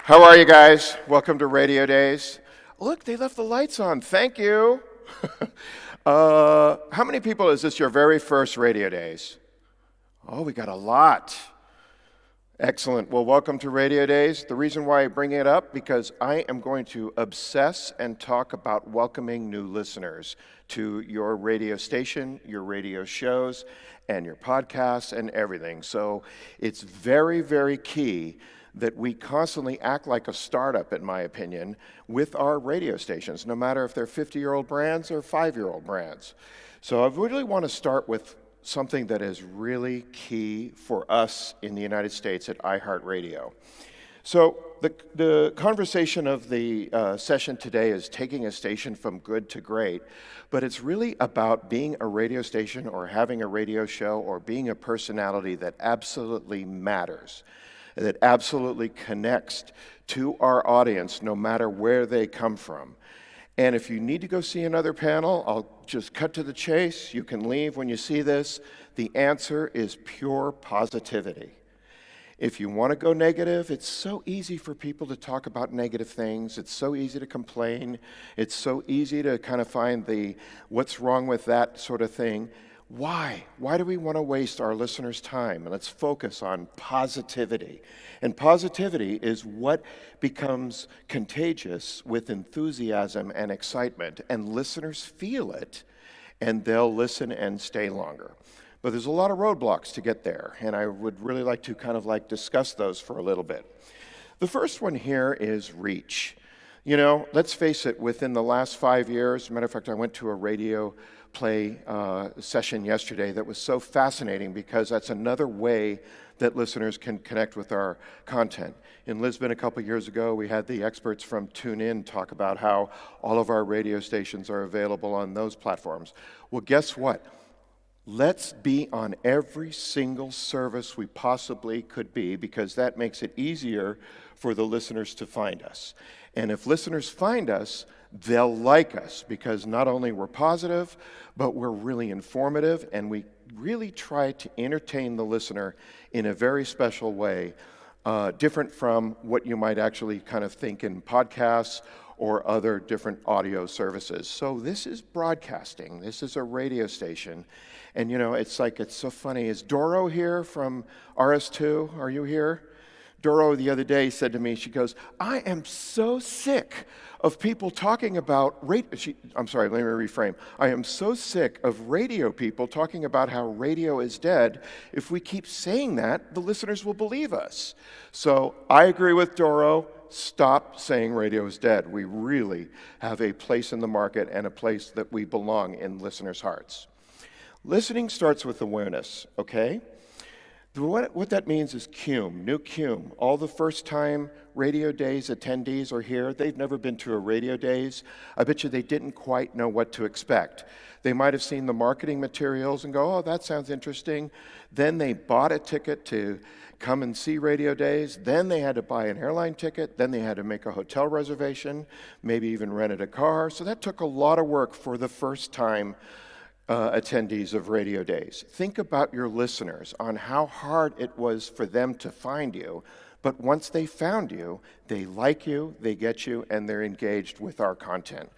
How are you guys? Welcome to Radio Days. Look, they left the lights on. Thank you. How many people is this your very first Radio Days? Oh, we got a lot. Excellent. Well, welcome to Radio Days. The reason why I bring it up, because I am going to obsess and talk about welcoming new listeners to your radio station, your radio shows, and your podcasts and everything. So it's very, very key that we constantly act like a startup, in my opinion, with our radio stations, no matter if they're 50-year-old brands or 5-year-old brands. So I really want to start with something that is really key for us in the United States at iHeart Radio. So the conversation of the session today is taking a station from good to great, but it's really about being a radio station or having a radio show or being a personality that absolutely matters, that absolutely connects to our audience no matter where they come from. And if you need to go see another panel, I'll just cut to the chase. You can leave when you see this. The answer is pure positivity. If you want to go negative, it's so easy for people to talk about negative things. It's so easy to complain. It's so easy to kind of find the what's wrong with that sort of thing. Why? Why do we want to waste our listeners' time? And let's focus on positivity. And positivity is what becomes contagious with enthusiasm and excitement. And listeners feel it, and they'll listen and stay longer. But there's a lot of roadblocks to get there, and I would really like to kind of discuss those for a little bit. The first one here is reach. You know, let's face it, within the last 5 years, as a matter of fact, I went to a radio play session yesterday that was so fascinating because that's another way that listeners can connect with our content. In Lisbon a couple years ago, we had the experts from Cume talk about how all of our radio stations are available on those platforms. Well, guess what? Let's be on every single service we possibly could be, because that makes it easier for the listeners to find us. And if listeners find us, they'll like us, because not only we're positive, but we're really informative, and we really try to entertain the listener in a very special way, different from what you might actually kind of think in podcasts or other different audio services. So this is broadcasting. This is a radio station. And you know, it's so funny. Is Doro here from RS2? Are you here? Doro the other day said to me, she goes, I am so sick of people talking about I'm sorry, let me reframe. I am so sick of radio people talking about how radio is dead. If we keep saying that, the listeners will believe us. So I agree with Doro. Stop saying radio is dead. We really have a place in the market and a place that we belong in listeners' hearts. Listening starts with awareness, okay? What that means is Cume, new Cume. All the first-time Radio Days attendees are here. They've never been to a Radio Days. I bet you they didn't quite know what to expect. They might have seen the marketing materials and go, oh, that sounds interesting. Then they bought a ticket to come and see Radio Days. Then they had to buy an airline ticket. Then they had to make a hotel reservation, maybe even rented a car. So that took a lot of work for the first-time attendees of Radio Days. Think about your listeners on how hard it was for them to find you, but once they found you, they like you, they get you, and they're engaged with our content.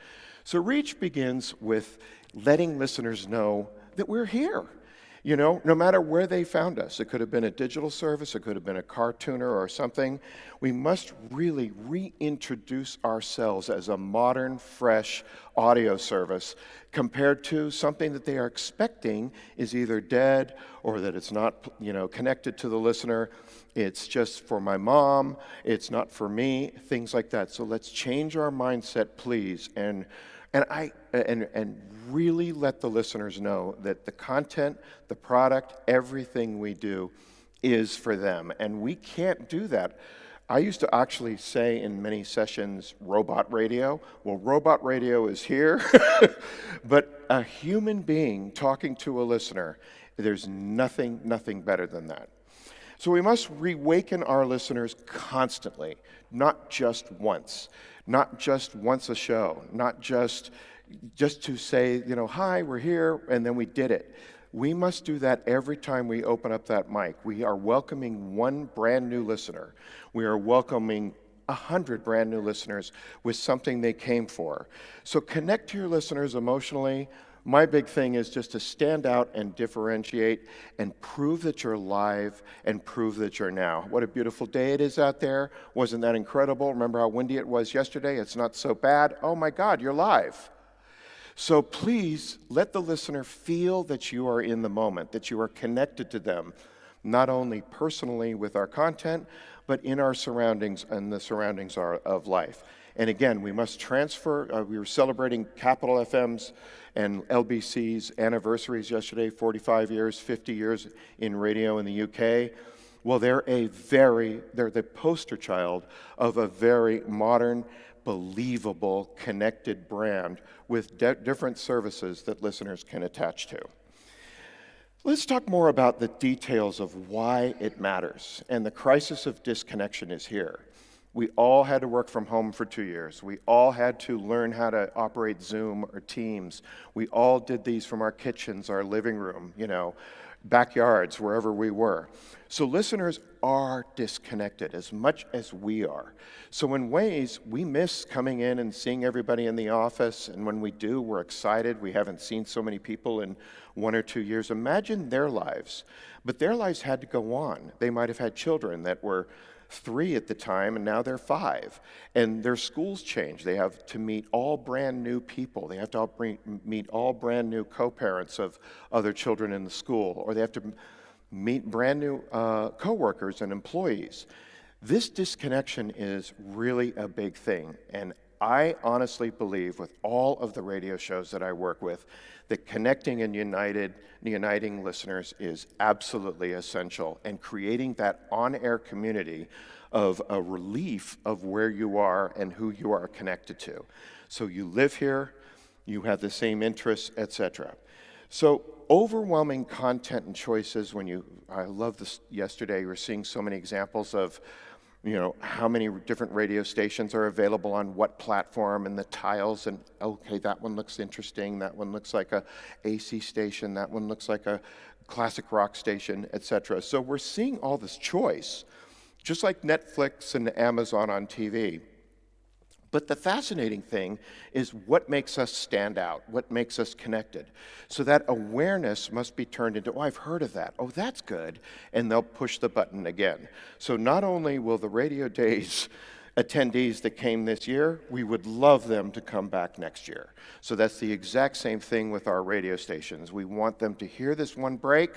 So reach begins with letting listeners know that we're here. You know, no matter where they found us, it could have been a digital service, it could have been a car tuner or something. We must really reintroduce ourselves as a modern, fresh audio service compared to something that they are expecting is either dead or that it's not, connected to the listener. It's just for my mom, it's not for me, things like that. So let's change our mindset, please, and really let the listeners know that the content, the product, everything we do is for them. And we can't do that. I used to actually say in many sessions, robot radio. Well, robot radio is here, but a human being talking to a listener, there's nothing better than that. So we must reawaken our listeners constantly, not just once a show, not just to say, hi, we're here, and then we did it. We must do that every time we open up that mic. We are welcoming one brand new listener. We are welcoming 100 brand new listeners with something they came for. So connect to your listeners emotionally. My big thing is just to stand out and differentiate and prove that you're live and prove that you're now. What a beautiful day it is out there. Wasn't that incredible? Remember how windy it was yesterday? It's not so bad. Oh my God, you're live. So please let the listener feel that you are in the moment, that you are connected to them, not only personally with our content, but in our surroundings and the surroundings of life. And again, we must transfer. We were celebrating Capital FM's and LBC's anniversaries yesterday, 45 years, 50 years in radio in the UK. Well, they're the poster child of a very modern, believable, connected brand with different services that listeners can attach to. Let's talk more about the details of why it matters. And the crisis of disconnection is here. We all had to work from home for 2 years. We all had to learn how to operate Zoom or Teams. We all did these from our kitchens, our living room, backyards, wherever we were. So listeners are disconnected as much as we are. So in ways, we miss coming in and seeing everybody in the office, and when we do, we're excited. We haven't seen so many people in 1 or 2 years. Imagine their lives. But their lives had to go on. They might have had children that were 3 at the time, and now they're 5. And their schools change. They have to meet all brand new people. They have to meet all brand new co-parents of other children in the school, or they have to meet brand new co-workers and employees. This disconnection is really a big thing, and I honestly believe with all of the radio shows that I work with that connecting and uniting listeners is absolutely essential, and creating that on-air community of a relief of where you are and who you are connected to. So you live here, you have the same interests, etc. So overwhelming content and choices I love this yesterday, we were seeing so many examples of how many different radio stations are available on what platform, and the tiles, and okay, that one looks interesting, that one looks like a AC station, that one looks like a classic rock station, etc. So we're seeing all this choice, just like Netflix and Amazon on TV. But the fascinating thing is what makes us stand out, what makes us connected. So that awareness must be turned into, oh, I've heard of that. Oh, that's good. And they'll push the button again. So not only will the Radio Days attendees that came this year, we would love them to come back next year. So that's the exact same thing with our radio stations. We want them to hear this one break.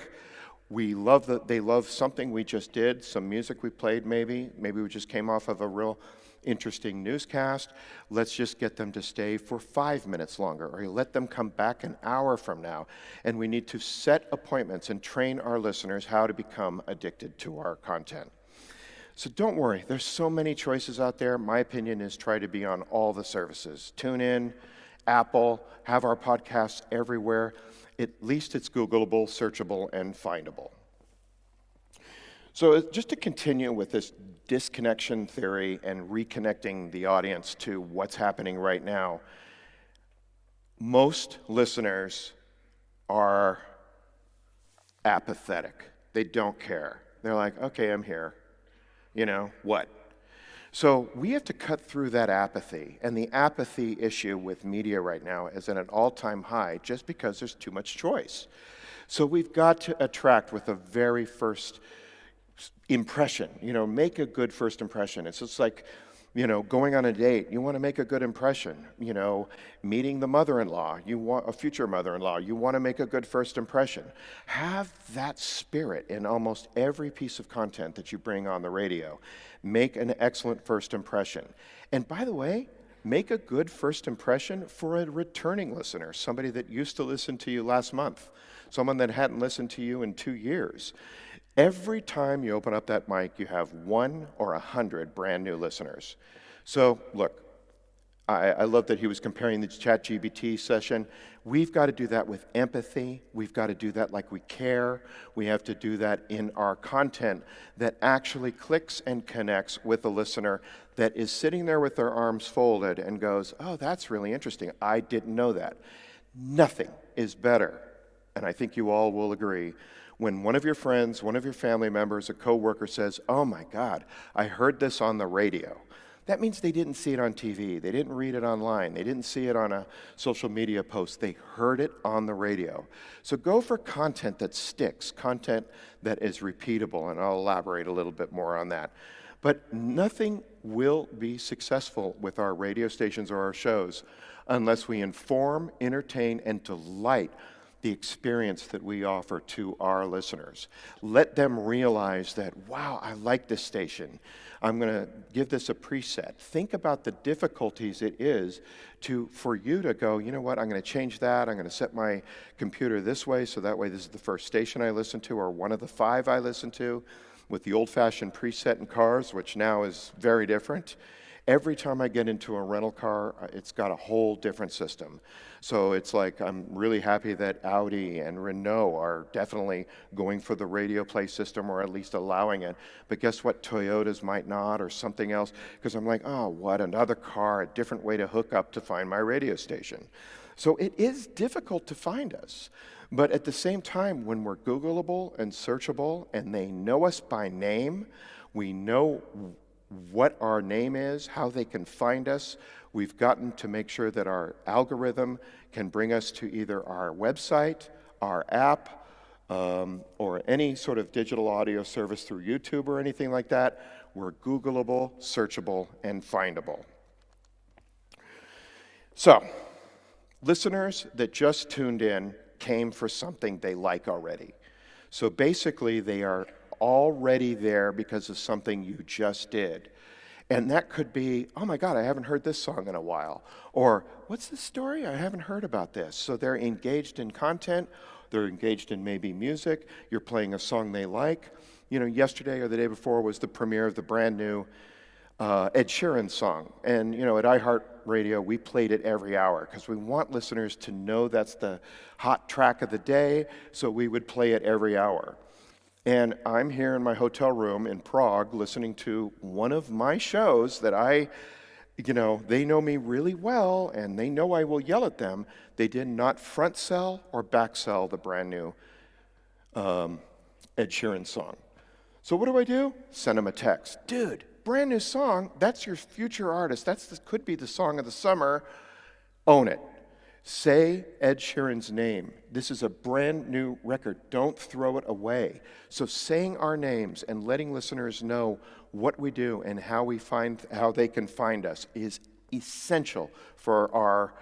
They love something we just did, some music we played maybe we just came off of a real interesting newscast. Let's just get them to stay for 5 minutes longer, or let them come back an hour from now. And we need to set appointments and train our listeners how to become addicted to our content. So don't worry, there's so many choices out there. My opinion is try to be on all the services. Tune in, Apple, have our podcasts everywhere. At least it's Googleable, searchable, and findable. So just to continue with this disconnection theory and reconnecting the audience to what's happening right now, most listeners are apathetic. They don't care. They're like, okay, I'm here. What? So we have to cut through that apathy, and the apathy issue with media right now is at an all-time high just because there's too much choice. So we've got to attract with the very first impression, make a good first impression. It's just like, going on a date, you want to make a good impression. Meeting the mother-in-law, you want a future mother-in-law, you want to make a good first impression. Have that spirit in almost every piece of content that you bring on the radio. Make an excellent first impression. And by the way, make a good first impression for a returning listener, somebody that used to listen to you last month, someone that hadn't listened to you in 2 years. Every time you open up that mic, you have 1 or 100 brand new listeners. So look, I love that he was comparing the ChatGPT session. We've got to do that with empathy. We've got to do that like we care. We have to do that in our content that actually clicks and connects with the listener that is sitting there with their arms folded and goes, oh, that's really interesting. I didn't know that. Nothing is better, and I think you all will agree, when one of your friends, one of your family members, a coworker says, oh my God, I heard this on the radio. That means they didn't see it on TV, they didn't read it online, they didn't see it on a social media post, they heard it on the radio. So go for content that sticks, content that is repeatable, and I'll elaborate a little bit more on that. But nothing will be successful with our radio stations or our shows unless we inform, entertain, and delight the experience that we offer to our listeners. Let them realize that, wow, I like this station. I'm going to give this a preset. Think about the difficulties it is for you to go, you know what, I'm going to change that. I'm going to set my computer this way, so that way this is the first station I listen to, or one of the 5 I listen to, with the old-fashioned preset in cars, which now is very different. Every time I get into a rental car, it's got a whole different system. So it's like I'm really happy that Audi and Renault are definitely going for the radio play system, or at least allowing it. But guess what? Toyotas might not, or something else, because I'm like, oh, what, another car, a different way to hook up to find my radio station. So it is difficult to find us. But at the same time, when we're Googleable and searchable, and they know us by name, we know what our name is, how they can find us. We've gotten to make sure that our algorithm can bring us to either our website, our app, or any sort of digital audio service through YouTube or anything like that. We're Googleable, searchable, and findable. So, listeners that just tuned in came for something they like already. So basically, they are already there because of something you just did. And that could be, oh my God, I haven't heard this song in a while. Or, what's the story? I haven't heard about this. So they're engaged in content. They're engaged in maybe music. You're playing a song they like. You know, yesterday or the day before was the premiere of the brand new Ed Sheeran song. And, you know, at iHeart Radio, we played it every hour because we want listeners to know that's the hot track of the day. So we would play it every hour. And I'm here in my hotel room in Prague listening to one of my shows that they know me really well, and they know I will yell at them. They did not front sell or back sell the brand new Ed Sheeran song. So what do? Send them a text. Dude, brand new song, that's your future artist. Could be the song of the summer. Own it. Say Ed Sheeran's name. This is a brand new record. Don't throw it away. So saying our names and letting listeners know what we do and how they can find us is essential for our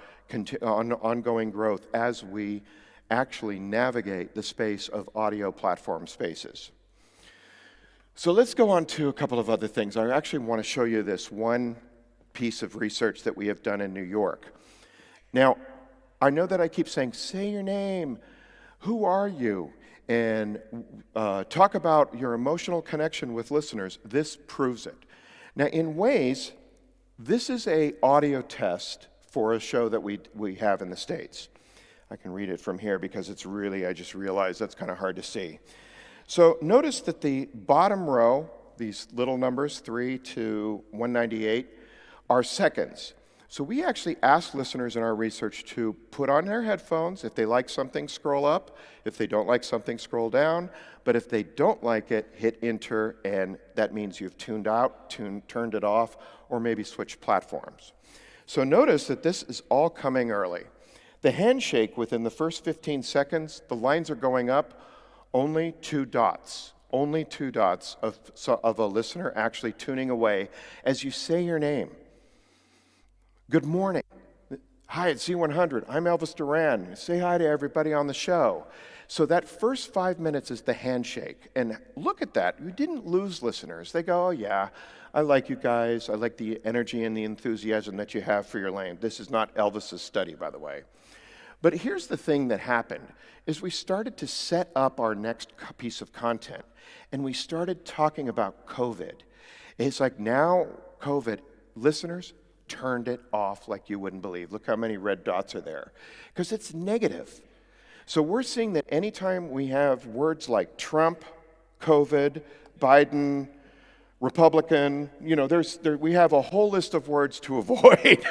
ongoing growth as we actually navigate the space of audio platform spaces. So let's go on to a couple of other things. I actually want to show you this one piece of research that we have done in New York. Now, I know that I keep saying, say your name, who are you, and talk about your emotional connection with listeners. This proves it. Now, in ways, this is an audio test for a show that we have in the States. I can read it from here because it's really, I just realized that's kind of hard to see. So notice that the bottom row, these little numbers, 3 to 198, are seconds. So we actually asked listeners in our research to put on their headphones. If they like something, scroll up. If they don't like something, scroll down. But if they don't like it, hit enter, and that means you've tuned out, turned it off, or maybe switched platforms. So notice that this is all coming early. The handshake within the first 15 seconds, the lines are going up, only 2 dots. Only 2 dots of a listener actually tuning away as you say your name. Good morning. Hi, it's C100. I'm Elvis Duran. Say hi to everybody on the show. So that first 5 minutes is the handshake. And look at that. You didn't lose listeners. They go, oh, yeah, I like you guys. I like the energy and the enthusiasm that you have for your lane. This is not Elvis's study, by the way. But here's the thing that happened, is we started to set up our next piece of content. And we started talking about COVID. It's like now COVID, listeners, turned it off like you wouldn't believe. Look how many red dots are there. Because it's negative. So we're seeing that anytime we have words like Trump, COVID, Biden, Republican, we have a whole list of words to avoid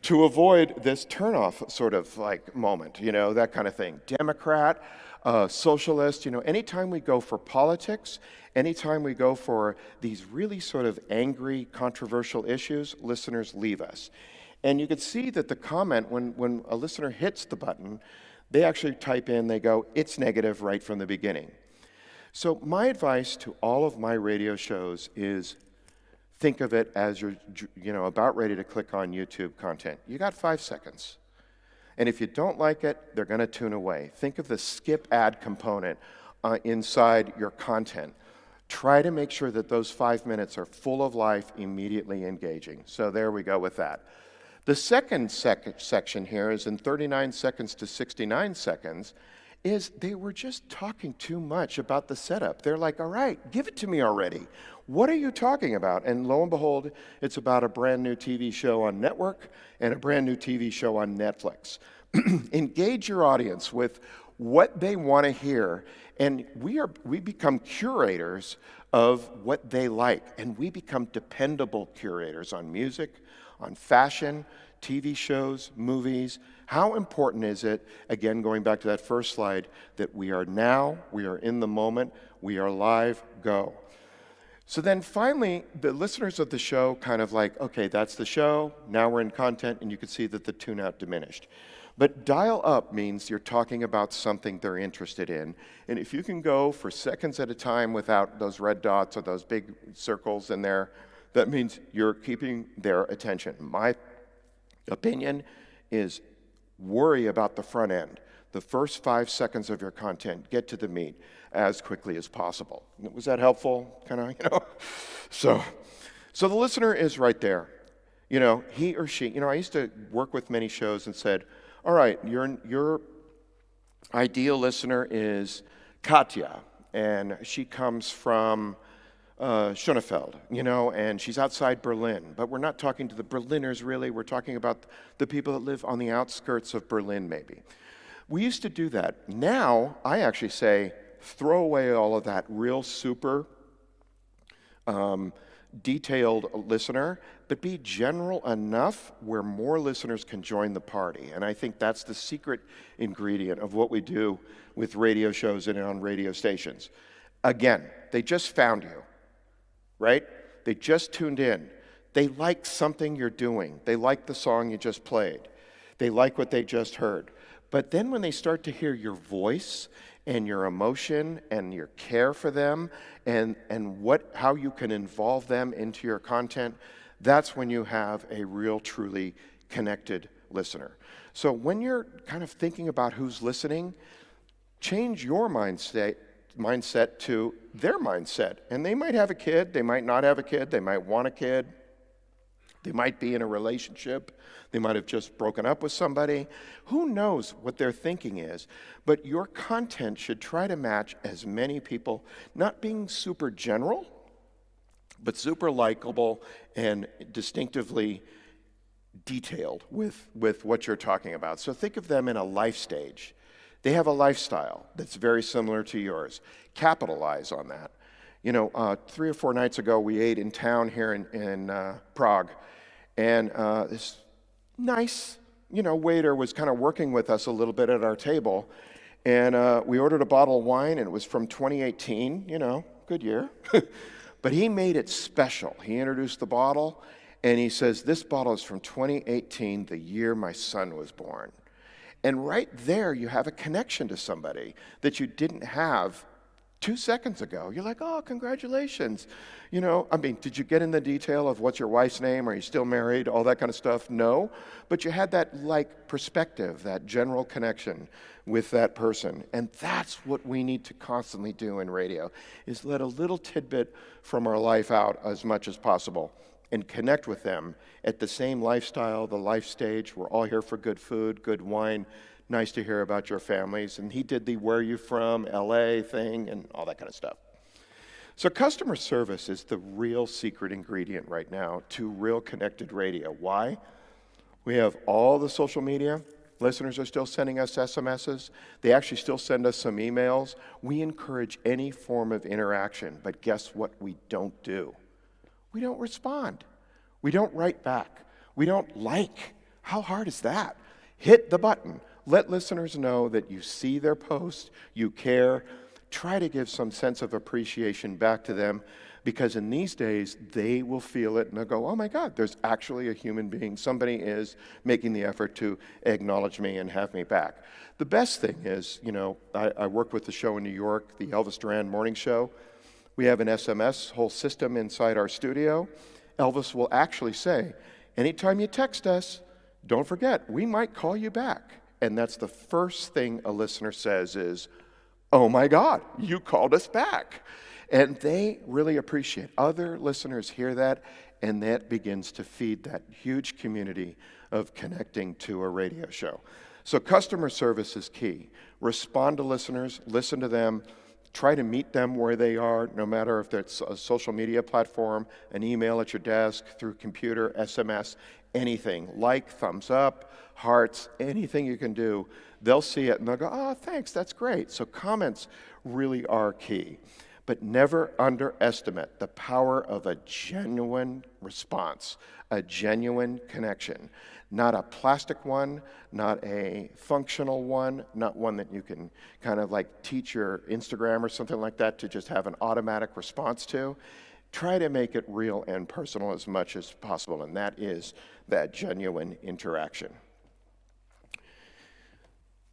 to avoid this turnoff sort of like moment, that kind of thing. Democrat, socialist. Anytime we go for politics, anytime we go for these really sort of angry, controversial issues, listeners leave us. And you could see that the comment, when a listener hits the button, they actually type in, they go, it's negative right from the beginning. So my advice to all of my radio shows is think of it as you're about ready to click on YouTube content. You got 5 seconds. And if you don't like it, they're going to tune away. Think of the skip ad component inside your content. Try to make sure that those 5 minutes are full of life, immediately engaging. So there we go with that. The second section here is in 39 seconds to 69 seconds, is they were just talking too much about the setup. They're like, all right, give it to me already. What are you talking about? And lo and behold, it's about a brand new TV show on network and a brand new TV show on Netflix. Engage your audience with what they want to hear, and we become curators of what they like, and we become dependable curators on music, on fashion, TV shows, movies. How important is it, again, going back to that first slide, that we are in the moment, we are live, go. So then finally, the listeners of the show kind of like, okay, that's the show, now we're in content, and you can see that the tune-out diminished. But dial up means you're talking about something they're interested in, and if you can go for seconds at a time without those red dots or those big circles in there, that means you're keeping their attention. My opinion is worry about the front end. The first 5 seconds of your content, get to the meat as quickly as possible. Was that helpful? So the listener is right there. He or she, I used to work with many shows and said, all right, your ideal listener is Katya, and she comes from Schönefeld, and she's outside Berlin. But we're not talking to the Berliners, really. We're talking about the people that live on the outskirts of Berlin, maybe. We used to do that. Now, I actually say, throw away all of that real super detailed listener, but be general enough where more listeners can join the party. And I think that's the secret ingredient of what we do with radio shows and on radio stations. Again, they just found you. Right? They just tuned in. They like something you're doing. They like the song you just played. They like what they just heard. But then when they start to hear your voice and your emotion and your care for them and how you can involve them into your content, that's when you have a real, truly connected listener. So when you're kind of thinking about who's listening, change your mindset to their mindset. And they might have a kid, they might not have a kid, they might want a kid, they might be in a relationship, they might have just broken up with somebody. Who knows what their thinking is? But your content should try to match as many people, not being super general, but super likable and distinctively detailed with what you're talking about. So think of them in a life stage. They have a lifestyle that's very similar to yours. Capitalize on that. 3 or 4 nights ago, we ate in town here in Prague, and this nice, waiter was kind of working with us a little bit at our table, and we ordered a bottle of wine, and it was from 2018, good year. But he made it special. He introduced the bottle, and he says, this bottle is from 2018, the year my son was born. And right there, you have a connection to somebody that you didn't have 2 seconds ago. You're like, oh, congratulations. Did you get in the detail of what's your wife's name? Are you still married? All that kind of stuff? No. But you had that perspective, that general connection with that person. And that's what we need to constantly do in radio, is let a little tidbit from our life out as much as possible and connect with them at the same lifestyle, the life stage. We're all here for good food, good wine. Nice to hear about your families. And he did the where are you from, LA thing, and all that kind of stuff. So customer service is the real secret ingredient right now to real connected radio. Why? We have all the social media. Listeners are still sending us SMSs. They actually still send us some emails. We encourage any form of interaction, but guess what we don't do? We don't respond. We don't write back. We don't like. How hard is that? Hit the button. Let listeners know that you see their post, you care. Try to give some sense of appreciation back to them, because in these days, they will feel it and they'll go, oh my God, there's actually a human being. Somebody is making the effort to acknowledge me and have me back. The best thing is, I work with the show in New York, the Elvis Duran Morning Show. We have an SMS whole system inside our studio. Elvis will actually say, anytime you text us, don't forget, we might call you back. And that's the first thing a listener says is, oh my God, you called us back. And they really appreciate it. Other listeners hear that, and that begins to feed that huge community of connecting to a radio show. So customer service is key. Respond to listeners, listen to them, try to meet them where they are, no matter if it's a social media platform, an email at your desk, through computer, SMS, anything. Like, thumbs up, hearts, anything you can do. They'll see it and they'll go, oh, thanks, that's great. So comments really are key. But never underestimate the power of a genuine response, a genuine connection. Not a plastic one, not a functional one, not one that you can kind of like teach your Instagram or something like that to just have an automatic response to. Try to make it real and personal as much as possible, and that is that genuine interaction.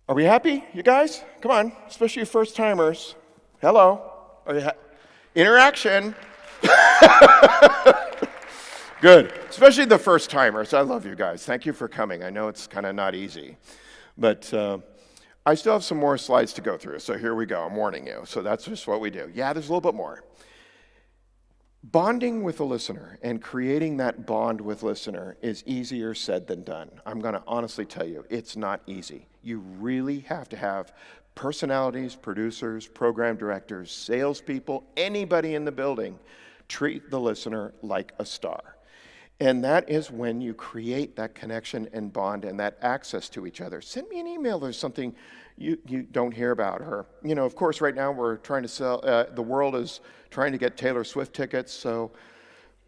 Are we happy, you guys? Come on, especially you first-timers. Hello. Interaction. Good. Especially the first-timers. I love you guys. Thank you for coming. I know it's kind of not easy. But I still have some more slides to go through, so here we go. I'm warning you. So that's just what we do. Yeah, there's a little bit more. Bonding with a listener and creating that bond with listener is easier said than done. I'm going to honestly tell you, it's not easy. You really have to have personalities, producers, program directors, salespeople, anybody in the building, treat the listener like a star. And that is when you create that connection and bond and that access to each other. Send me an email. There's something you don't hear about. Or, of course, right now we're trying to sell, the world is trying to get Taylor Swift tickets. So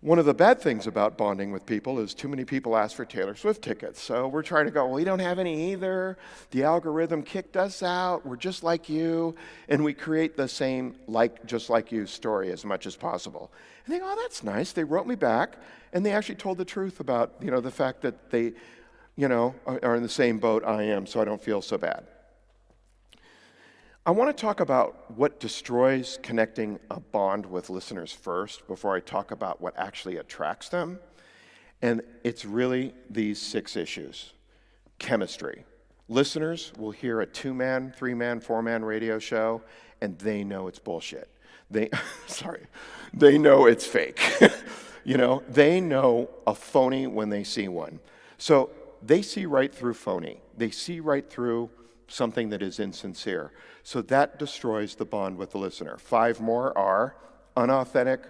one of the bad things about bonding with people is too many people ask for Taylor Swift tickets. So we're trying to go, well, we don't have any either. The algorithm kicked us out. We're just like you. And we create the same just like you story as much as possible. And they go, oh, that's nice. They wrote me back. And they actually told the truth about, the fact that they, are in the same boat I am, so I don't feel so bad. I want to talk about what destroys connecting a bond with listeners first before I talk about what actually attracts them. And it's really these 6 issues. Chemistry. Listeners will hear a 2-man, 3-man, 4-man radio show, and they know it's bullshit. They know it's fake. They know a phony when they see one. So they see right through phony. They see right through something that is insincere. So that destroys the bond with the listener. 5 more are unauthentic,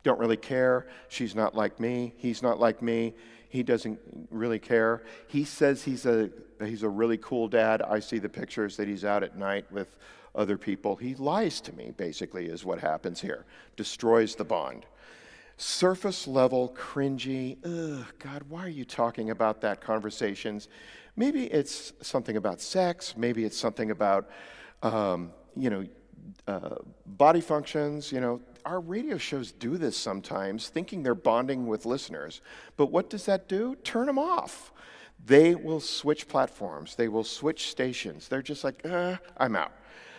don't really care, she's not like me, he's not like me, he doesn't really care. He says he's a really cool dad. I see the pictures that he's out at night with other people. He lies to me, basically, is what happens here. Destroys the bond. Surface level, cringy, God, why are you talking about that conversations? Maybe it's something about sex, maybe it's something about, body functions. Our radio shows do this sometimes, thinking they're bonding with listeners. But what does that do? Turn them off. They will switch platforms. They will switch stations. They're just like, I'm out.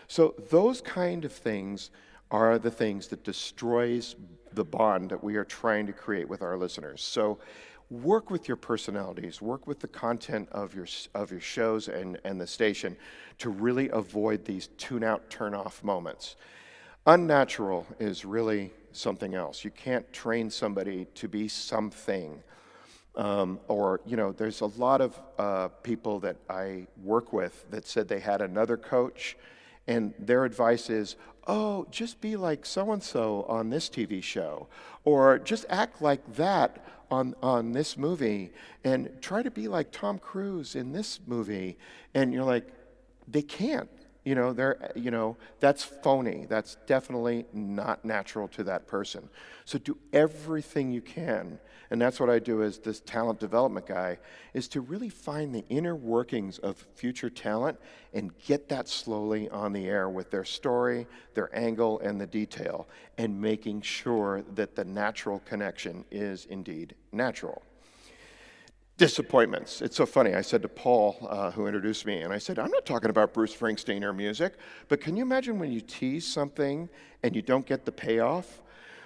So those kind of things are the things that destroys the bond that we are trying to create with our listeners. So work with your personalities, work with the content of your shows and the station to really avoid these tune-out, turn-off moments. Unnatural is really something else. You can't train somebody to be something. There's a lot of people that I work with that said they had another coach, and their advice is, oh, just be like so-and-so on this TV show, or just act like that on this movie, and try to be like Tom Cruise in this movie. And you're like, they can't. that's phony. That's definitely not natural to that person. So do everything you can, and that's what I do as this talent development guy, is to really find the inner workings of future talent and get that slowly on the air with their story, their angle, and the detail, and making sure that the natural connection is indeed natural. Disappointments. It's so funny. I said to Paul, who introduced me, and I said, I'm not talking about Bruce Springsteen or music, but can you imagine when you tease something and you don't get the payoff?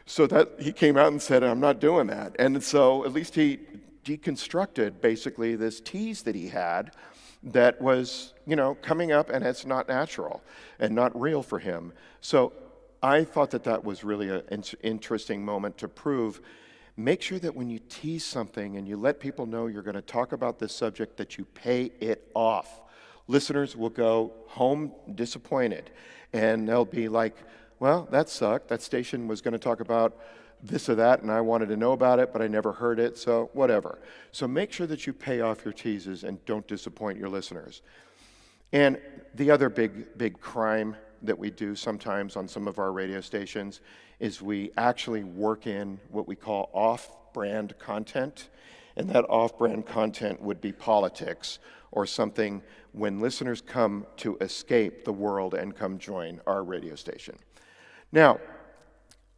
So that he came out and said, I'm not doing that. And so at least he deconstructed basically this tease that he had that was, coming up, and it's not natural and not real for him. So I thought that was really an interesting moment to prove. Make sure that when you tease something and you let people know you're going to talk about this subject, that you pay it off. Listeners will go home disappointed, and they'll be like, well, that sucked. That station was going to talk about this or that, and I wanted to know about it, but I never heard it, so whatever. So make sure that you pay off your teases and don't disappoint your listeners. And the other big crime that we do sometimes on some of our radio stations is we actually work in what we call off-brand content, and that off-brand content would be politics or something when listeners come to escape the world and come join our radio station. Now,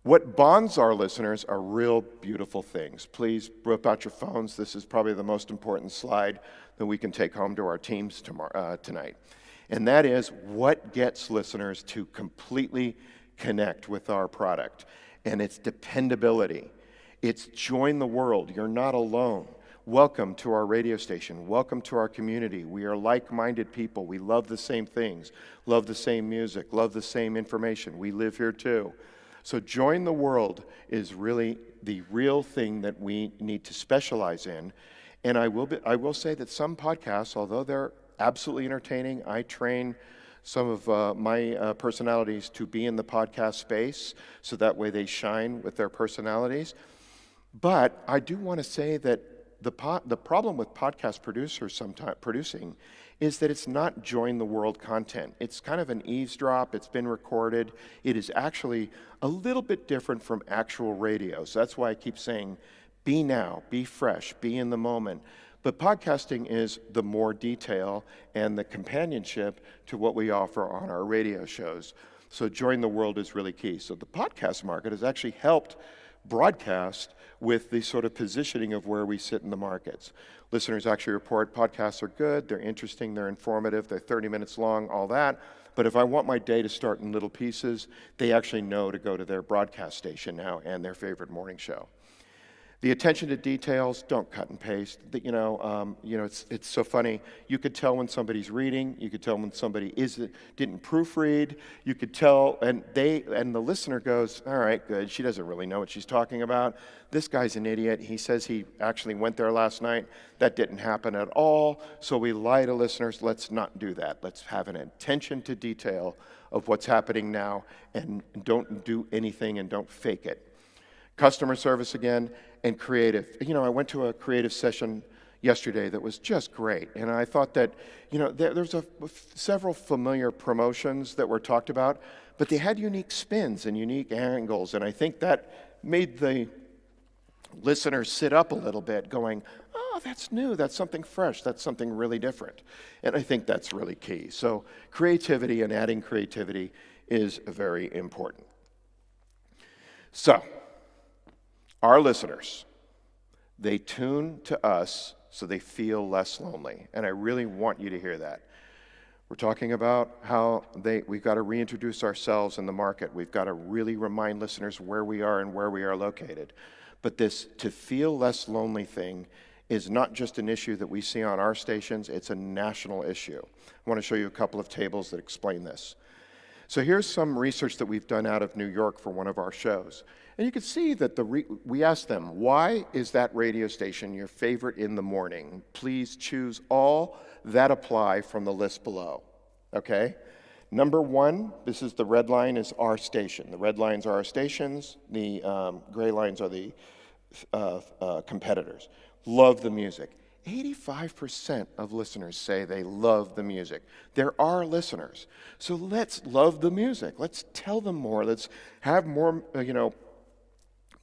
what bonds our listeners are real beautiful things. Please whip out your phones. This is probably the most important slide that we can take home to our teams tonight. And that is what gets listeners to completely connect with our product. And it's dependability. It's join the world. You're not alone. Welcome to our radio station. Welcome to our community. We are like-minded people. We love the same things, love the same music, love the same information. We live here too. So join the world is really the real thing that we need to specialize in. And I will say that some podcasts, although they're absolutely entertaining, I train some of my personalities to be in the podcast space, so that way they shine with their personalities. But I do want to say that the problem with podcast producers sometimes producing is that it's not join the world content. It's kind of an eavesdrop. It's been recorded. It is actually a little bit different from actual radio. So that's why I keep saying, be now, be fresh, be in the moment. But podcasting is the more detail and the companionship to what we offer on our radio shows. So join the world is really key. So the podcast market has actually helped broadcast with the sort of positioning of where we sit in the markets. Listeners actually report podcasts are good, they're interesting, they're informative, they're 30 minutes long, all that. But if I want my day to start in little pieces, they actually know to go to their broadcast station now and their favorite morning show. The attention to details, don't cut and paste. It's so funny. You could tell when somebody's reading. You could tell when somebody didn't proofread. You could tell, and the listener goes, all right, good. She doesn't really know what she's talking about. This guy's an idiot. He says he actually went there last night. That didn't happen at all. So we lie to listeners. Let's not do that. Let's have an attention to detail of what's happening now, and don't do anything and don't fake it. Customer service again, and creative. I went to a creative session yesterday that was just great, and I thought that, there's several familiar promotions that were talked about, but they had unique spins and unique angles, and I think that made the listeners sit up a little bit going, oh, that's new, that's something fresh, that's something really different. And I think that's really key. So creativity and adding creativity is very important. So, our listeners, they tune to us so they feel less lonely. And I really want you to hear that. We're talking about how we've got to reintroduce ourselves in the market. We've got to really remind listeners where we are and where we are located. But this to feel less lonely thing is not just an issue that we see on our stations, it's a national issue. I want to show you a couple of tables that explain this. So here's some research that we've done out of New York for one of our shows. And you can see that we asked them, why is that radio station your favorite in the morning? Please choose all that apply from the list below, okay? Number one, this is the red line, is our station. The red lines are our stations. The gray lines are the competitors. Love the music. 85% of listeners say they love the music. There are listeners. So let's love the music. Let's tell them more. Let's have more,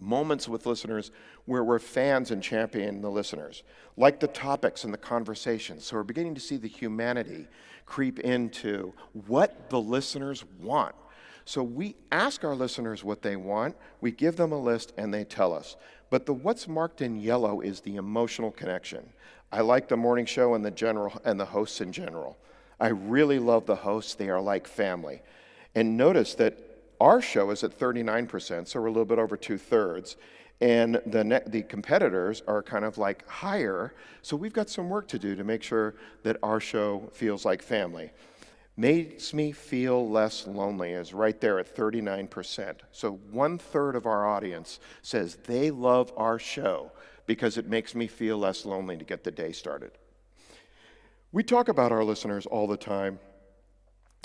moments with listeners where we're fans and champion the listeners, like the topics and the conversations. So we're beginning to see the humanity creep into what the listeners want. So we ask our listeners what they want, we give them a list, and they tell us. But what's marked in yellow is the emotional connection. I like the morning show and the hosts in general. I really love the hosts. They are like family. And notice that our show is at 39%, so we're a little bit over 2/3. And the competitors are kind of like higher. So we've got some work to do to make sure that our show feels like family. Makes me feel less lonely is right there at 39%. So 1/3 of our audience says they love our show because it makes me feel less lonely to get the day started. We talk about our listeners all the time.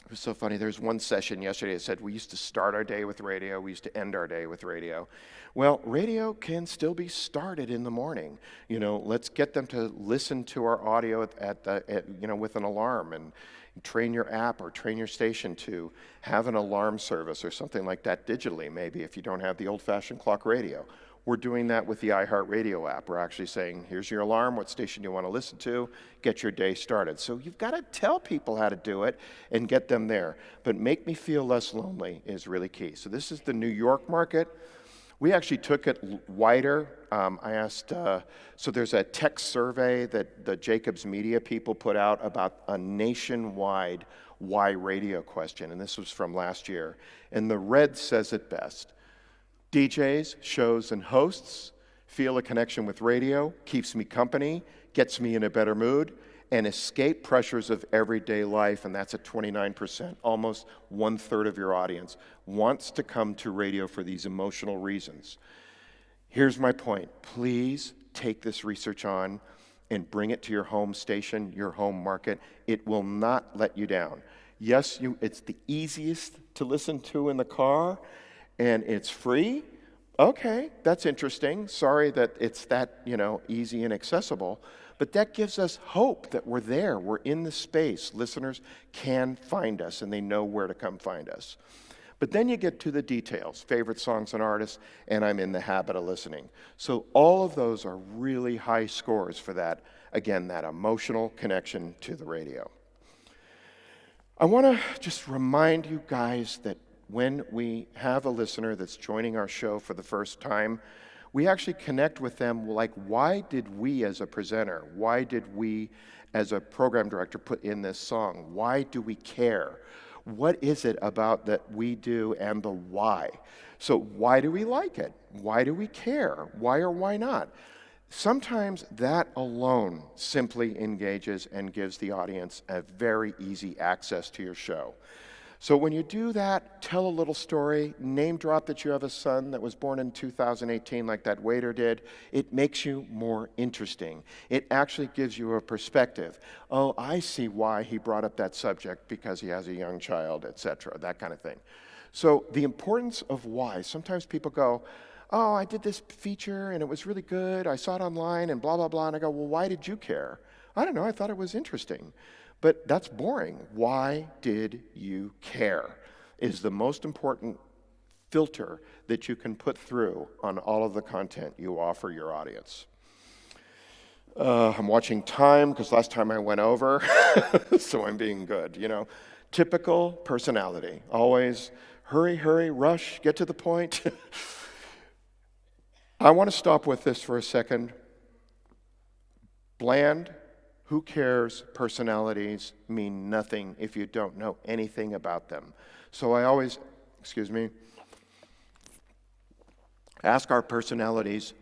It was so funny. There's one session yesterday that said we used to start our day with radio, we used to end our day with radio. Well, radio can still be started in the morning. Let's get them to listen to our audio with an alarm, and train your app or train your station to have an alarm service or something like that digitally, maybe if you don't have the old-fashioned clock radio. We're doing that with the iHeart Radio app. We're actually saying, here's your alarm, what station you want to listen to, get your day started. So you've got to tell people how to do it and get them there. But make me feel less lonely is really key. So this is the New York market. We actually took it wider. I asked, so there's a tech survey that the Jacobs Media people put out about a nationwide why radio question, and this was from last year. And the red says it best. DJs, shows, and hosts feel a connection with radio, keeps me company, gets me in a better mood, and escape pressures of everyday life, and that's at 29%. Almost 1/3 of your audience wants to come to radio for these emotional reasons. Here's my point. Please take this research on and bring it to your home station, your home market. It will not let you down. Yes, it's the easiest to listen to in the car, and it's free. Okay, that's interesting. Sorry that it's that, easy and accessible. But that gives us hope that we're there. We're in the space. Listeners can find us, and they know where to come find us. But then you get to the details, favorite songs and artists, and I'm in the habit of listening. So all of those are really high scores for that, again, that emotional connection to the radio. I want to just remind you guys that when we have a listener that's joining our show for the first time, we actually connect with them like, why did we as a presenter, why did we as a program director put in this song? Why do we care? What is it about that we do and the why? So why do we like it? Why do we care? Why or why not? Sometimes that alone simply engages and gives the audience a very easy access to your show. So when you do that, tell a little story, name drop that you have a son that was born in 2018 like that waiter did. It makes you more interesting. It actually gives you a perspective. Oh, I see why he brought up that subject because he has a young child, etc., that kind of thing. So the importance of why. Sometimes people go, oh, I did this feature and it was really good. I saw it online and blah, blah, blah. And I go, well, why did you care? I don't know. I thought it was interesting. But that's boring. Why did you care? Is the most important filter that you can put through on all of the content you offer your audience. I'm watching time because last time I went over, so I'm being good, Typical personality. Always hurry, hurry, rush, get to the point. I want to stop with this for a second. Bland, who cares personalities mean nothing if you don't know anything about them. So I always, ask our personalities,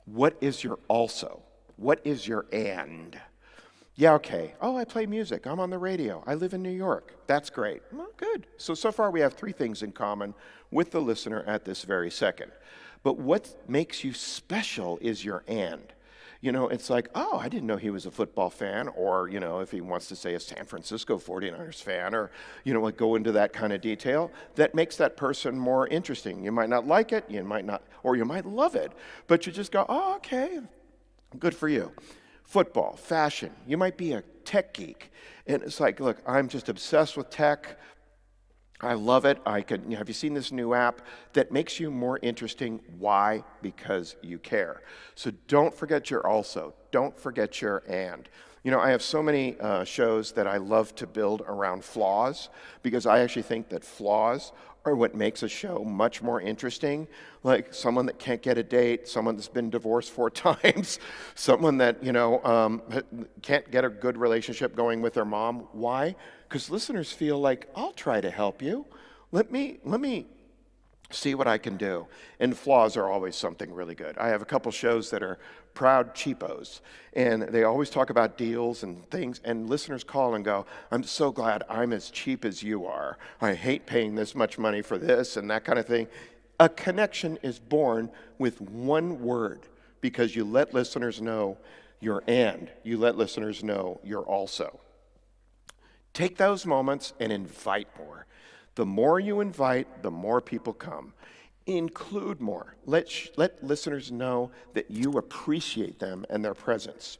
what is your also? What is your and? Yeah, okay. Oh, I play music. I'm on the radio. I live in New York. That's great. Well, good. So far we have 3 things in common with the listener at this very second. But what makes you special is your and. It's like, oh, I didn't know he was a football fan, or, if he wants to say a San Francisco 49ers fan, or, go into that kind of detail, that makes that person more interesting. You might not like it, you might not, or you might love it, but you just go, oh, okay, good for you. football, fashion. You might be a tech geek. And it's like, look, I'm just obsessed with tech. I love it. Have you seen this new app that makes you more interesting? Why? Because you care. So don't forget your also. Don't forget your and. I have so many shows that I love to build around flaws, because I actually think that flaws are what makes a show much more interesting. Like someone that can't get a date, someone that's been divorced 4 times, someone that can't get a good relationship going with their mom. Why? Because listeners feel like, I'll try to help you. Let me see what I can do. And flaws are always something really good. I have a couple shows that are proud cheapos, and they always talk about deals and things, and listeners call and go, I'm so glad I'm as cheap as you are. I hate paying this much money for this and that kind of thing. A connection is born with one word, because you let listeners know you're and. You let listeners know you're also. Take those moments and invite more. The more you invite, the more people come. Include more. Let listeners know that you appreciate them and their presence.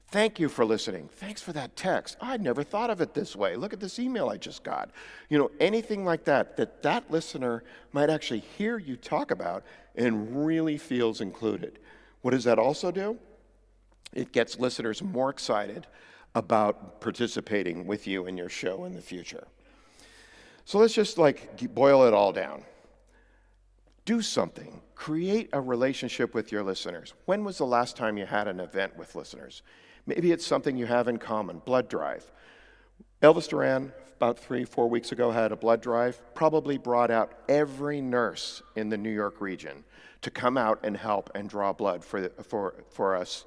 Thank you for listening. Thanks for that text. I never thought of it this way. Look at this email I just got. Anything like that listener might actually hear you talk about and really feels included. What does that also do? It gets listeners more excited about participating with you in your show in the future. So let's just boil it all down. Do something. Create a relationship with your listeners. When was the last time you had an event with listeners? Maybe it's something you have in common. Blood drive. Elvis Duran, about 3-4 weeks ago, had a blood drive. Probably brought out every nurse in the New York region to come out and help and draw blood for us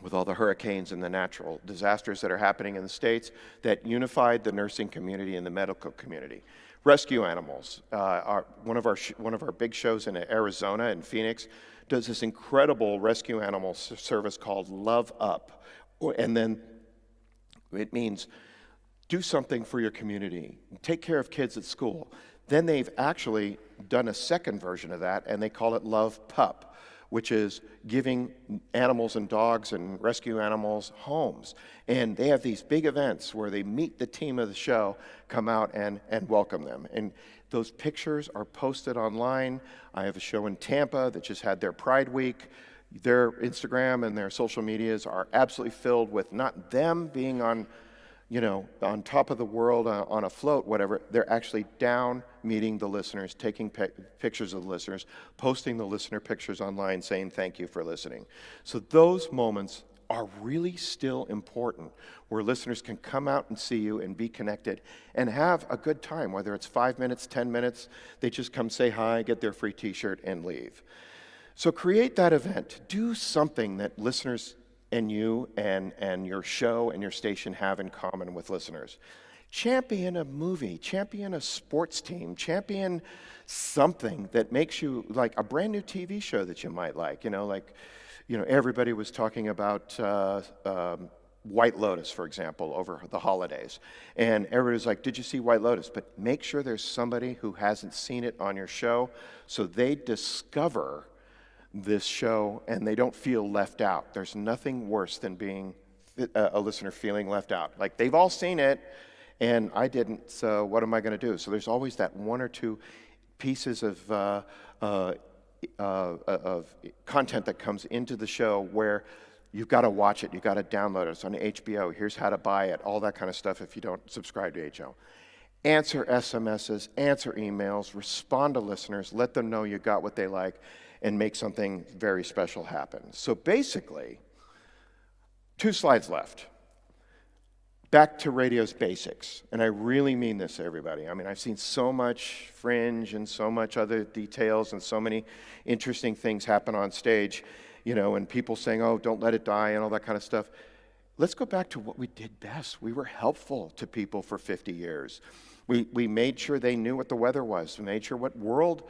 with all the hurricanes and the natural disasters that are happening in the States, that unified the nursing community and the medical community. Rescue animals. One of our big shows in Arizona and Phoenix does this incredible rescue animal service called Love Up. And then it means do something for your community. Take care of kids at school. Then they've actually done a second version of that, and they call it Love Pup, which is giving animals and dogs and rescue animals homes. And they have these big events where they meet the team of the show, come out and welcome them. And those pictures are posted online. I have a show in Tampa that just had their Pride Week. Their Instagram and their social medias are absolutely filled with not them being on top of the world, on a float, whatever. They're actually down meeting the listeners, taking pictures of the listeners, posting the listener pictures online, saying thank you for listening. So those moments are really still important, where listeners can come out and see you and be connected and have a good time, whether it's 5 minutes, 10 minutes. They just come say hi, get their free t-shirt, and leave. So create that event. Do something that listeners and you and your show and your station have in common with listeners. Champion a movie, champion a sports team, champion something that makes you like a brand new TV show that you might like. Everybody was talking about White Lotus, for example, over the holidays. And everybody was like, did you see White Lotus? But make sure there's somebody who hasn't seen it on your show, so they discover this show and they don't feel left out. There's nothing worse than being a listener feeling left out. Like, they've all seen it and I didn't, so what am I going to do? So there's always that one or two pieces of content that comes into the show where you've got to watch it, you've got to download it. It's on HBO. Here's how to buy it, all that kind of stuff if you don't subscribe to HBO. Answer SMSs, answer emails, respond to listeners, let them know you got what they like, and make something very special happen. So basically, 2 slides left. Back to radio's basics. And I really mean this, everybody. I mean, I've seen so much fringe and so much other details and so many interesting things happen on stage, and people saying, oh, don't let it die and all that kind of stuff. Let's go back to what we did best. We were helpful to people for 50 years. We made sure they knew what the weather was. We made sure what world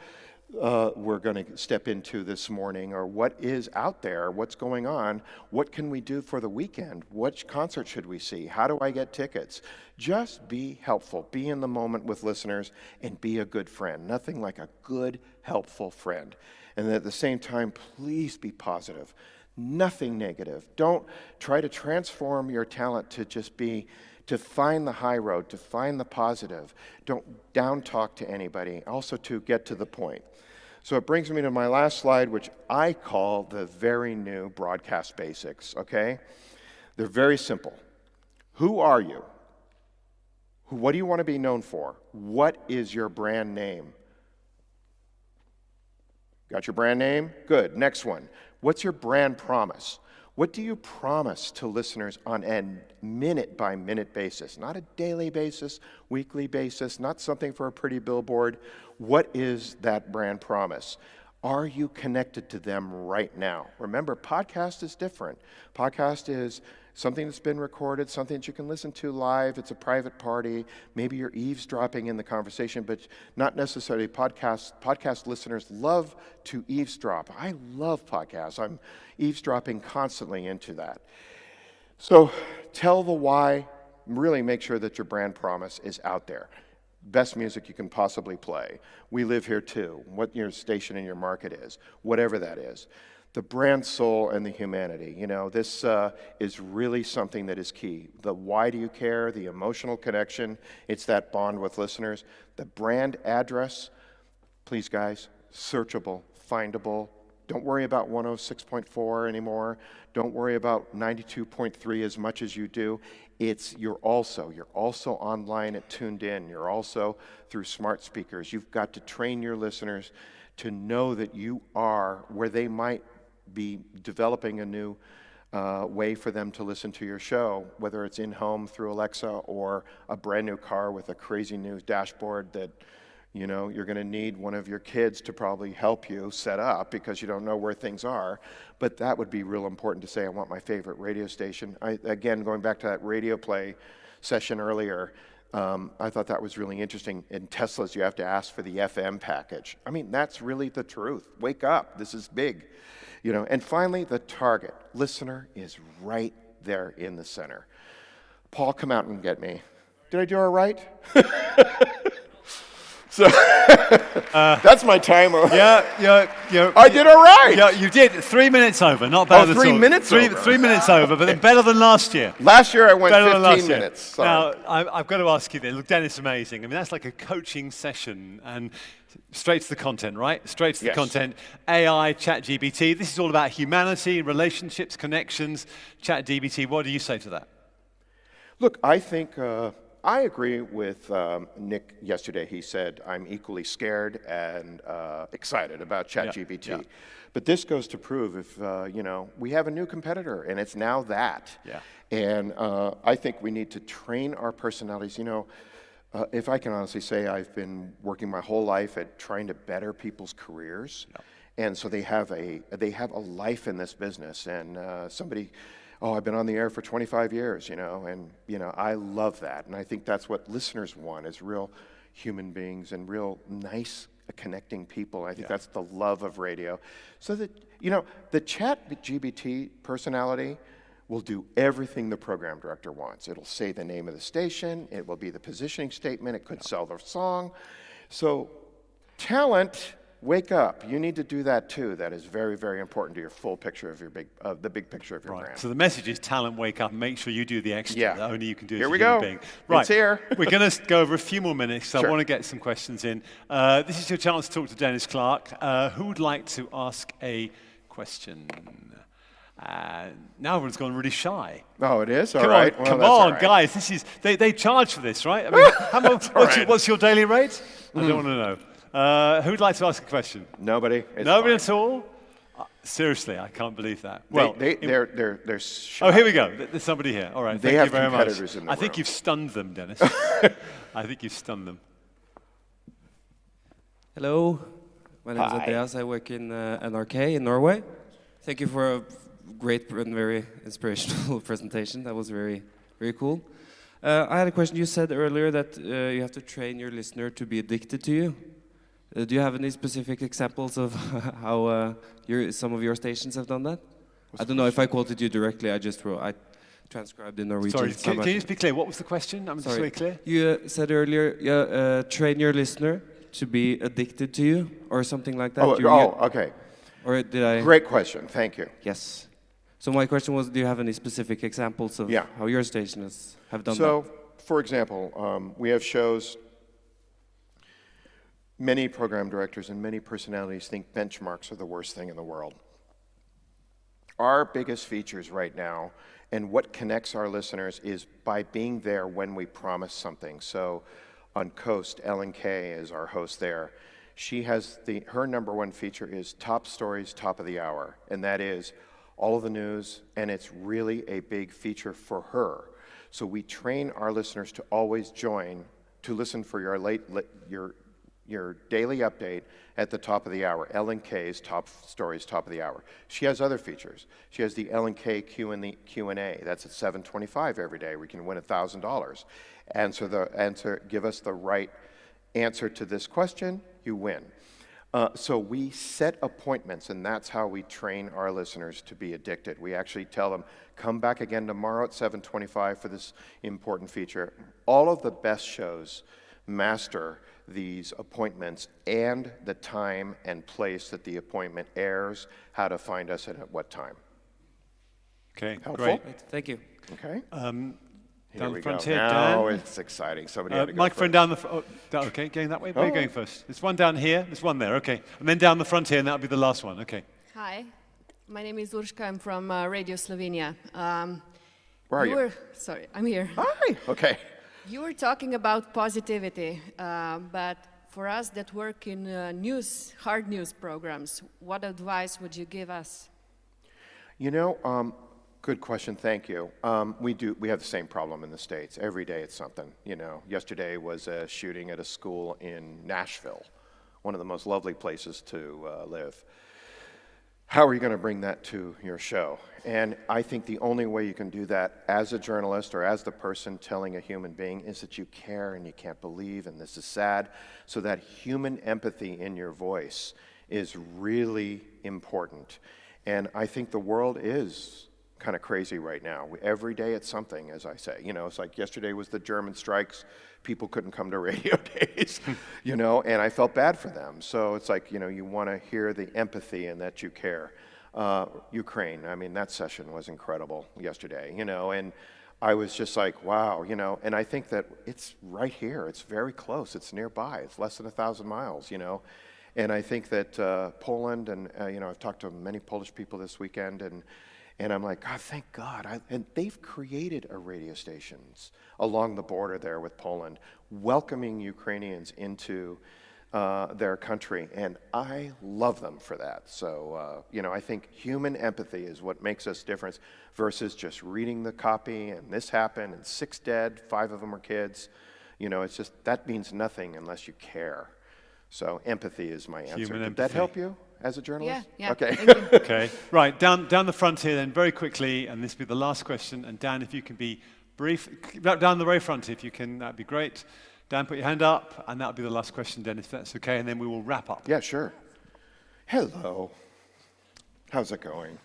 we're going to step into this morning, or what is out there, what's going on, what can we do for the weekend, which concert should we see, how do I get tickets. Just be helpful, be in the moment with listeners, and be a good friend. Nothing like a good, helpful friend. And at the same time, please be positive. Nothing negative. Don't try to transform your talent to just be, to find the high road, to find the positive. Don't down talk to anybody. Also to get to the point. So it brings me to my last slide, which I call the very new broadcast basics, okay? They're very simple. Who are you? What do you want to be known for? What is your brand name? Got your brand name? Good. Next one. What's your brand promise? What do you promise to listeners on a minute-by-minute basis? Not a daily basis, weekly basis, not something for a pretty billboard. What is that brand promise? Are you connected to them right now? Remember, podcast is different. Podcast is something that's been recorded, something that you can listen to live. It's a private party. Maybe you're eavesdropping in the conversation, but not necessarily podcasts. Podcast listeners love to eavesdrop. I love podcasts. I'm eavesdropping constantly into that. So tell the why. Really make sure that your brand promise is out there. Best music you can possibly play. We live here too. What your station in your market is, whatever that is. The brand soul and the humanity. You know, this is really something that is key. The why do you care, the emotional connection, it's that bond with listeners. The brand address, please guys, searchable, findable. Don't worry about 106.4 anymore. Don't worry about 92.3 as much as you do. You're also online at Tuned In. You're also through smart speakers. You've got to train your listeners to know that you are where they might be developing a new way for them to listen to your show, whether it's in-home through Alexa or a brand new car with a crazy new dashboard that, you know, you're going to need one of your kids to probably help you set up because you don't know where things are. But that would be real important to say, I want my favorite radio station. Again, going back to that radio play session earlier, I thought that was really interesting. In Teslas, you have to ask for the FM package. I mean, that's really the truth. Wake up. This is big. You know, and finally, the target. Listener is right there in the center. Paul, come out and get me. Did I do it right? So that's my timer. Yeah. I did all right. Yeah, you did. 3 minutes over, not bad at all. 3 minutes over. 3 minutes over, but then better than last year. Last year I went Better 15 minutes. Sorry. Now, I've got to ask you this. Look, Dennis, amazing. I mean, that's like a coaching session and straight to the content, right? Straight to the content. AI, ChatGPT. This is all about humanity, relationships, connections. ChatGPT, what do you say to that? Look, I think I agree with Nick yesterday. He said, I'm equally scared and excited about ChatGPT. Yeah. But this goes to prove if, you know, we have a new competitor, and it's now that. Yeah. And I think we need to train our personalities. You know, if I can honestly say, I've been working my whole life at trying to better people's careers. Yeah. And so they have a life in this business. And somebody... Oh, I've been on the air for 25 years, you know, and, you know, I love that. And I think that's what listeners want, is real human beings and real nice, connecting people. I think that's the love of radio. So that, you know, the ChatGPT personality will do everything the program director wants. It'll say the name of the station. It will be the positioning statement. It could sell the song. So talent... Wake up. You need to do that too. That is very, very important to your full picture of your the big picture of your brand. So the message is talent, wake up, make sure you do the extra that only you can do as a human being. Right. It's here. We're going to go over a few more minutes, so Sure. I want to get some questions in. This is your chance to talk to Dennis Clark. Who would like to ask a question? Now everyone's gone really shy. Oh, it is? All come right. On, well, come that's on, all right. guys. This is they charge for this, right? I mean, what's your daily rate? I don't want to know. Who'd like to ask a question? Nobody. Nobody at all? Seriously, I can't believe that. Well, they're shy. Oh, here we go. There's somebody here. All right, They thank have you very much. competitors in the I think room. you've stunned them, Dennis. I think you've stunned them. Hello, my name is Andreas. I work in NRK in Norway. Thank you for a great and very inspirational presentation. That was very, very cool. I had a question. You said earlier that you have to train your listener to be addicted to you. Do you have any specific examples of how some of your stations have done that? I don't know if I quoted you directly. I transcribed in Norwegian. Sorry, can you just be clear? What was the question? I'm just very clear. You said earlier, train your listener to be addicted to you, or something like that. Okay. Or did I? Great question. Thank you. Yes. So my question was, do you have any specific examples of how your stations have done that? So, for example, we have shows. Many program directors and many personalities think benchmarks are the worst thing in the world. Our biggest features right now, and what connects our listeners, is by being there when we promise something. So on Coast, Ellen Kay is our host there. She has her number one feature is top stories, top of the hour, and that is all of the news, and it's really a big feature for her. So we train our listeners to always join, to listen for your daily update at the top of the hour. Ellen K's top stories, top of the hour. She has other features. She has the Ellen K Q&A. That's at 7:25 every day. We can win $1,000. Give us the right answer to this question, you win. So we set appointments, and that's how we train our listeners to be addicted. We actually tell them, come back again tomorrow at 7:25 for this important feature. All of the best shows master these appointments and the time and place that the appointment airs, how to find us and at what time. Okay, helpful? Great. Thank you. Okay. Down the front go. here, Now Dan. it's exciting. Somebody had to go microphone first. down the front. Okay, going that way. Where are you going first? There's one down here. There's one there. Okay, and then down the front here, and that'll be the last one. Okay. Hi, my name is Urška. I'm from Radio Slovenia. Where are you? Sorry, I'm here. Hi. Okay. You were talking about positivity, but for us that work in hard news programs, what advice would you give us? You know, good question. Thank you. We have the same problem in the States. Every day it's something. You know, yesterday was a shooting at a school in Nashville, one of the most lovely places to live. How are you going to bring that to your show? And I think the only way you can do that as a journalist or as the person telling a human being is that you care and you can't believe and this is sad. So that human empathy in your voice is really important. And I think the world is kind of crazy right now. Every day it's something, as I say. You know, it's like yesterday was the German strikes. People couldn't come to Radio Days, you know, and I felt bad for them. So it's like, you know, you want to hear the empathy and that you care. Ukraine, I mean, that session was incredible yesterday, you know, and I was just like, wow, you know, and I think that it's right here. It's very close. It's nearby. It's less than 1,000 miles, you know. And I think that Poland and, you know, I've talked to many Polish people this weekend, and I'm like, God, thank God. And they've created a radio stations along the border there with Poland, welcoming Ukrainians into their country. And I love them for that. So, you know, I think human empathy is what makes us different versus just reading the copy and this happened and 6 dead, 5 of them are kids. You know, it's just, that means nothing unless you care. So empathy is my answer. Human Did that empathy. help you as a journalist? Yeah. Okay. Thank you. Okay. Right, down the front here then, very quickly, and this will be the last question. And Dan, if you can be brief, down the very front, if you can, that'd be great. Dan, put your hand up, and that'll be the last question, then, if that's okay, and then we will wrap up. Yeah, sure. Hello. How's it going?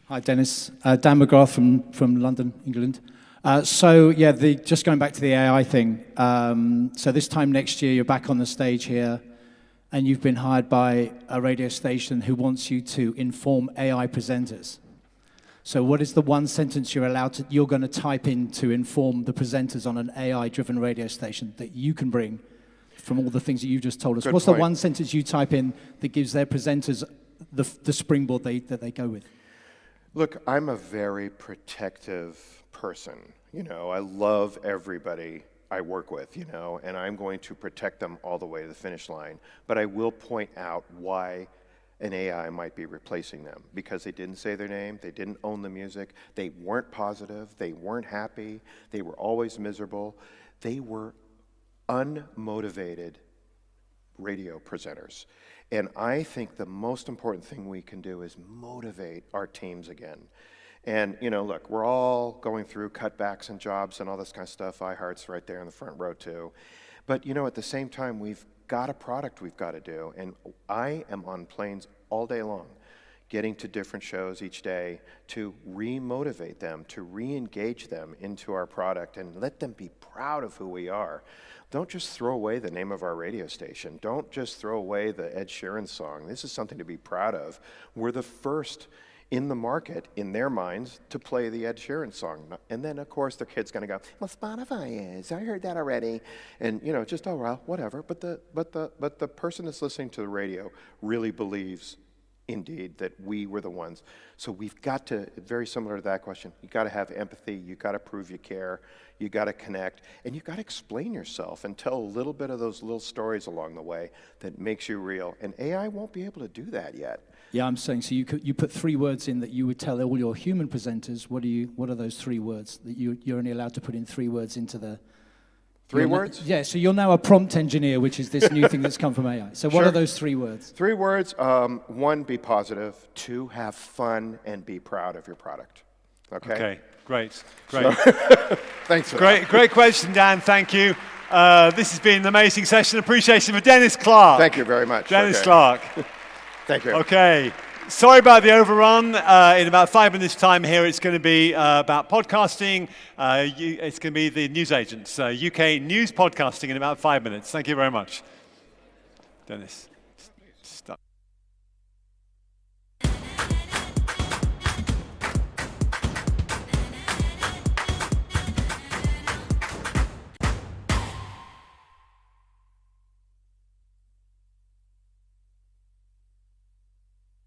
Hi, Dennis. Dan McGrath from London, England. Just going back to the AI thing. So this time next year, you're back on the stage here, and you've been hired by a radio station who wants you to inform AI presenters. So what is the one sentence you're going to type in to inform the presenters on an AI-driven radio station that you can bring from all the things that you've just told us? What's the one sentence you type in that gives their presenters the springboard that they go with? Look, I'm a very protective person. You know, I love everybody I work with, you know, and I'm going to protect them all the way to the finish line. But I will point out why an AI might be replacing them, because they didn't say their name, they didn't own the music, they weren't positive, they weren't happy, they were always miserable. They were unmotivated radio presenters. And I think the most important thing we can do is motivate our teams again. And, you know, look, we're all going through cutbacks and jobs and all this kind of stuff. iHeart's right there in the front row, too. But, you know, at the same time, we've got a product we've got to do. And I am on planes all day long, getting to different shows each day to re-motivate them, to re-engage them into our product and let them be proud of who we are. Don't just throw away the name of our radio station. Don't just throw away the Ed Sheeran song. This is something to be proud of. We're the first in the market, in their minds, to play the Ed Sheeran song. And then, of course, their kid's going to go, well, Spotify is. I heard that already. And, just, oh, well, whatever. But the person that's listening to the radio really believes, indeed, that we were the ones. So we've got to, very similar to that question, you've got to have empathy. You've got to prove you care. You've got to connect. And you've got to explain yourself and tell a little bit of those little stories along the way that makes you real. And AI won't be able to do that yet. Yeah, I'm saying, so you put 3 words in that you would tell all your human presenters. What are those 3 words that you're only allowed to put in 3 words into the... 3 words? Yeah, so you're now a prompt engineer, which is this new thing that's come from AI. So what are those 3 words? 3 words. 1, be positive. 2, have fun and be proud of your product. Okay, great. Thanks for that. Great question, Dan. Thank you. This has been an amazing session. Appreciation for Dennis Clark. Thank you very much. Dennis Clark. Thank you. Okay. Sorry about the overrun. In about 5 minutes' time here, it's going to be about podcasting. It's going to be the newsagents, UK news podcasting in about 5 minutes. Thank you very much. Dennis.